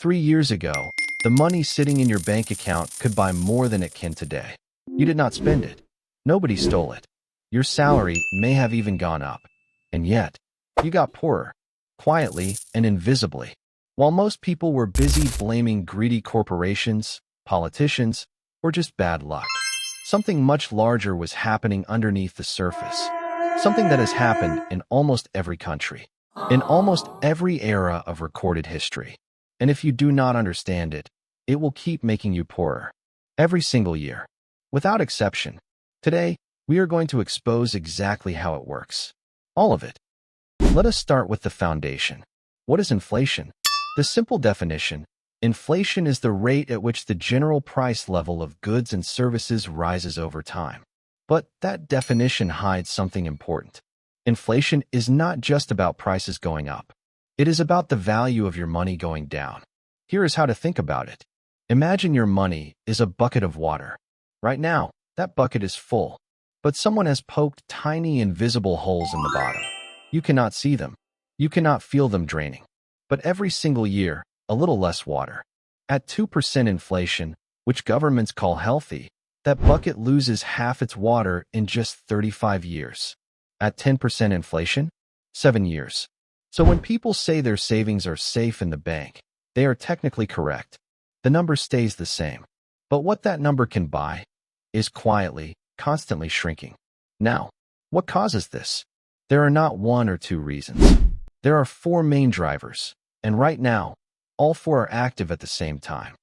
3 years ago, the money sitting in your bank account could buy more than it can today. You did not spend it. Nobody stole it. Your salary may have even gone up. And yet, you got poorer, quietly and invisibly. While most people were busy blaming greedy corporations, politicians, or just bad luck, something much larger was happening underneath the surface. Something that has happened in almost every country, in almost every era of recorded history. And if you do not understand it, it will keep making you poorer. Every single year. Without exception. Today, we are going to expose exactly how it works. All of it. Let us start with the foundation. What is inflation? The simple definition: inflation is the rate at which the general price level of goods and services rises over time. But that definition hides something important. Inflation is not just about prices going up. It is about the value of your money going down. Here is how to think about it. Imagine your money is a bucket of water. Right now, that bucket is full, but someone has poked tiny invisible holes in the bottom. You cannot see them. You cannot feel them draining. But every single year, a little less water. At 2% inflation, which governments call healthy, that bucket loses half its water in just 35 years. At 10% inflation, 7 years. So when people say their savings are safe in the bank, they are technically correct. The number stays the same. But what that number can buy is quietly, constantly shrinking. Now, what causes this? There are not one or two reasons. There are four main drivers, and right now, all four are active at the same time.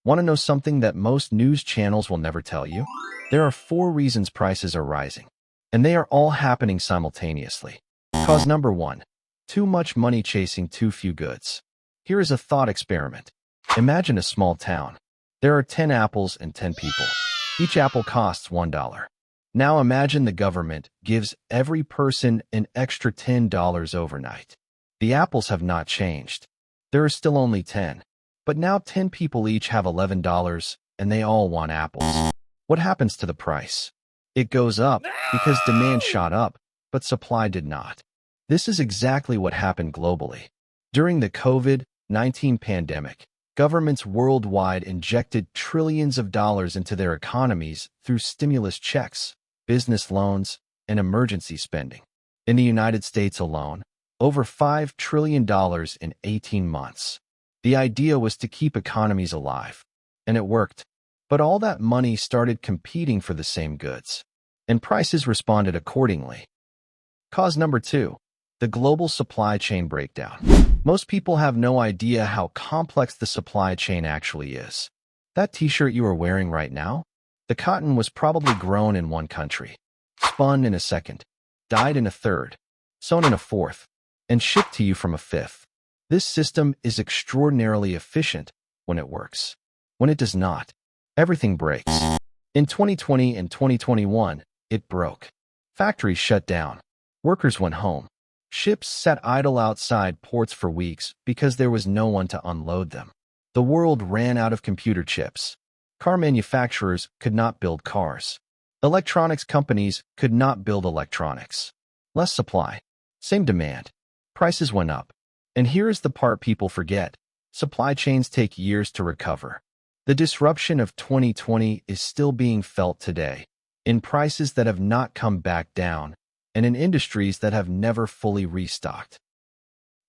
Want to know something that most news channels will never tell you? There are four reasons prices are rising, and they are all happening simultaneously. Cause number one: too much money chasing too few goods. Here is a thought experiment. Imagine a small town. There are 10 apples and 10 people. Each apple costs $1. Now imagine the government gives every person an extra $10 overnight. The apples have not changed. There are still only 10. But now 10 people each have $11, and they all want apples. What happens to the price? It goes up because demand shot up, but supply did not. This is exactly what happened globally. During the COVID-19 pandemic, governments worldwide injected trillions of dollars into their economies through stimulus checks, business loans, and emergency spending. In the United States alone, over $5 trillion in 18 months. The idea was to keep economies alive, and it worked. But all that money started competing for the same goods, and prices responded accordingly. Cause number two: the global supply chain breakdown. Most people have no idea how complex the supply chain actually is. That t-shirt you are wearing right now? The cotton was probably grown in one country, spun in a second, dyed in a third, sewn in a fourth, and shipped to you from a fifth. This system is extraordinarily efficient when it works. When it does not, everything breaks. In 2020 and 2021, it broke. Factories shut down. Workers went home. Ships sat idle outside ports for weeks because there was no one to unload them. The world ran out of computer chips. Car manufacturers could not build cars. Electronics companies could not build electronics. Less supply. Same demand. Prices went up. And here is the part people forget. Supply chains take years to recover. The disruption of 2020 is still being felt today, in prices that have not come back down, and in industries that have never fully restocked.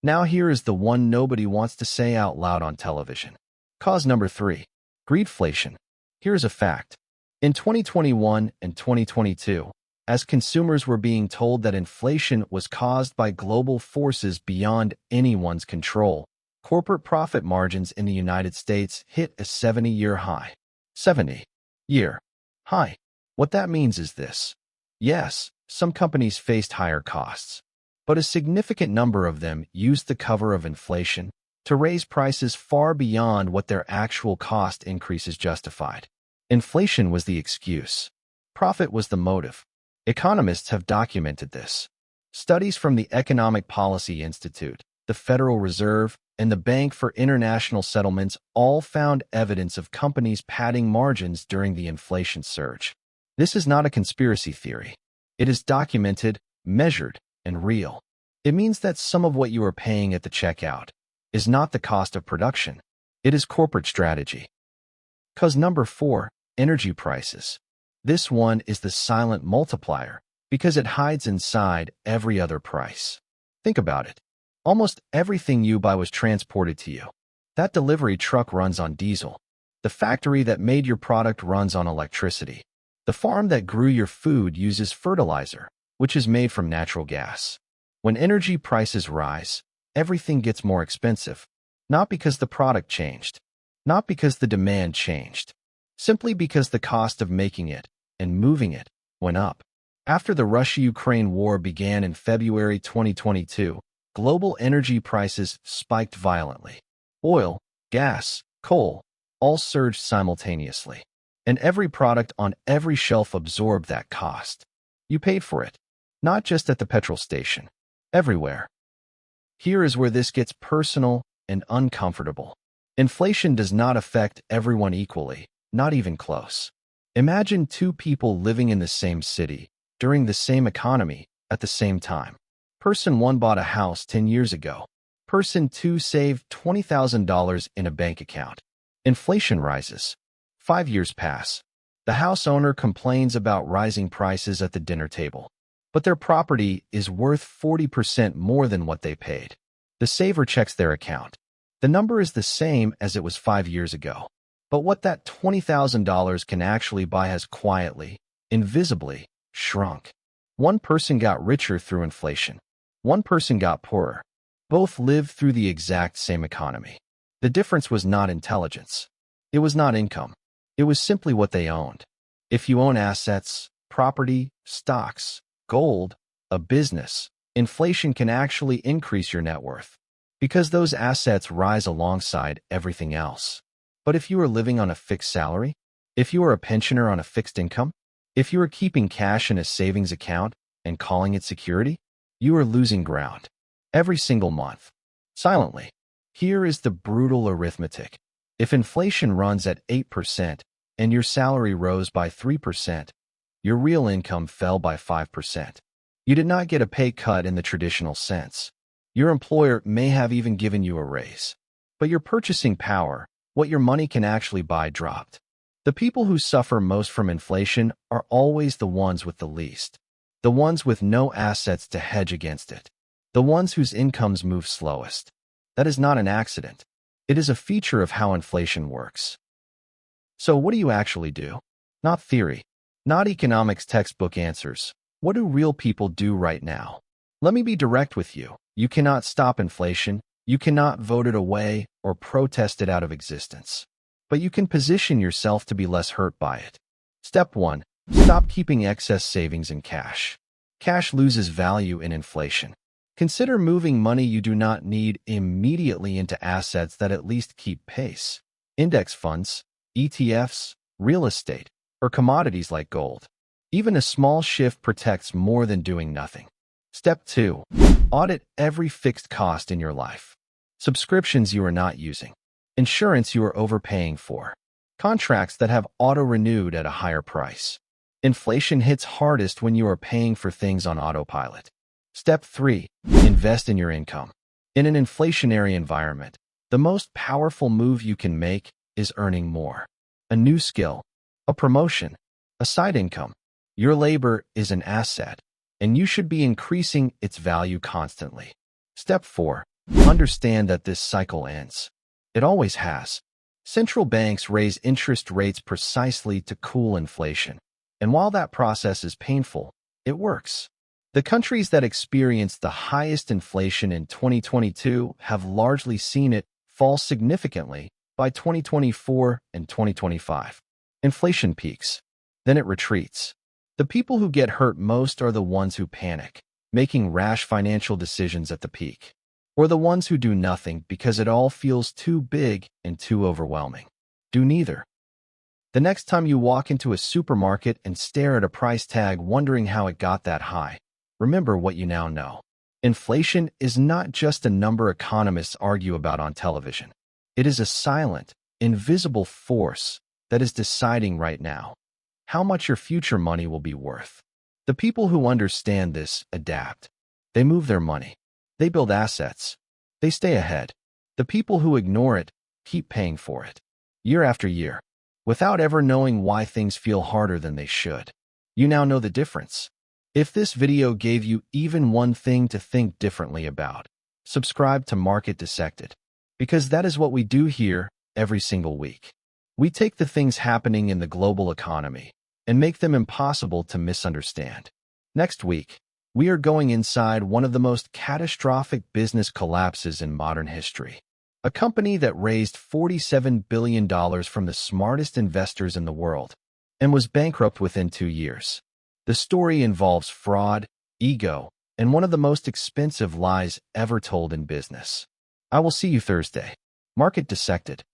Now here is the one nobody wants to say out loud on television. Cause number three: greedflation. Here's a fact. In 2021 and 2022, as consumers were being told that inflation was caused by global forces beyond anyone's control, corporate profit margins in the United States hit a 70-year high. 70-year high. What that means is this. Yes, some companies faced higher costs, but a significant number of them used the cover of inflation to raise prices far beyond what their actual cost increases justified. Inflation was the excuse. Profit was the motive. Economists have documented this. Studies from the Economic Policy Institute, the Federal Reserve, and the Bank for International Settlements all found evidence of companies padding margins during the inflation surge. This is not a conspiracy theory. It is documented, measured, and real. It means that some of what you are paying at the checkout is not the cost of production. It is corporate strategy. Cause number 4, energy prices. This one is the silent multiplier because it hides inside every other price. Think about it. Almost everything you buy was transported to you. That delivery truck runs on diesel. The factory that made your product runs on electricity. The farm that grew your food uses fertilizer, which is made from natural gas. When energy prices rise, everything gets more expensive. Not because the product changed. Not because the demand changed. Simply because the cost of making it and moving it went up. After the Russia-Ukraine war began in February 2022, global energy prices spiked violently. Oil, gas, coal, all surged simultaneously. And every product on every shelf absorbed that cost. You paid for it, not just at the petrol station, everywhere. Here is where this gets personal and uncomfortable. Inflation does not affect everyone equally, not even close. Imagine two people living in the same city, during the same economy, at the same time. Person 1 bought a house 10 years ago. Person 2 saved $20,000 in a bank account. Inflation rises. 5 years pass. The house owner complains about rising prices at the dinner table. But their property is worth 40% more than what they paid. The saver checks their account. The number is the same as it was 5 years ago. But what that $20,000 can actually buy has quietly, invisibly, shrunk. One person got richer through inflation. One person got poorer. Both lived through the exact same economy. The difference was not intelligence. It was not income. It was simply what they owned. If you own assets, property, stocks, gold, a business, inflation can actually increase your net worth because those assets rise alongside everything else. But if you are living on a fixed salary, if you are a pensioner on a fixed income, if you are keeping cash in a savings account and calling it security, you are losing ground every single month, silently. Here is the brutal arithmetic. If inflation runs at 8% and your salary rose by 3%, your real income fell by 5%. You did not get a pay cut in the traditional sense. Your employer may have even given you a raise. But your purchasing power, what your money can actually buy, dropped. The people who suffer most from inflation are always the ones with the least. The ones with no assets to hedge against it. The ones whose incomes move slowest. That is not an accident. It is a feature of how inflation works. So what do you actually do? Not theory. Not economics textbook answers. What do real people do right now? Let me be direct with you. You cannot stop inflation. You cannot vote it away or protest it out of existence. But you can position yourself to be less hurt by it. Step 1. Stop keeping excess savings in cash. Cash loses value in inflation. Consider moving money you do not need immediately into assets that at least keep pace. Index funds, ETFs, real estate, or commodities like gold. Even a small shift protects more than doing nothing. Step 2. Audit every fixed cost in your life. Subscriptions you are not using. Insurance you are overpaying for. Contracts that have auto-renewed at a higher price. Inflation hits hardest when you are paying for things on autopilot. Step 3. Invest in your income. In an inflationary environment, the most powerful move you can make is earning more. A new skill, a promotion, a side income. Your labor is an asset, and you should be increasing its value constantly. Step 4. Understand that this cycle ends. It always has. Central banks raise interest rates precisely to cool inflation. And while that process is painful, it works. The countries that experienced the highest inflation in 2022 have largely seen it fall significantly by 2024 and 2025. Inflation peaks, then it retreats. The people who get hurt most are the ones who panic, making rash financial decisions at the peak, or the ones who do nothing because it all feels too big and too overwhelming. Do neither. The next time you walk into a supermarket and stare at a price tag wondering how it got that high, remember what you now know. Inflation is not just a number economists argue about on television. It is a silent, invisible force that is deciding right now how much your future money will be worth. The people who understand this adapt. They move their money. They build assets. They stay ahead. The people who ignore it keep paying for it, year after year, without ever knowing why things feel harder than they should. You now know the difference. If this video gave you even one thing to think differently about, subscribe to Market Dissected, because that is what we do here every single week. We take the things happening in the global economy and make them impossible to misunderstand. Next week, we are going inside one of the most catastrophic business collapses in modern history. A company that raised $47 billion from the smartest investors in the world and was bankrupt within 2 years. The story involves fraud, ego, and one of the most expensive lies ever told in business. I will see you Thursday. Market Dissected.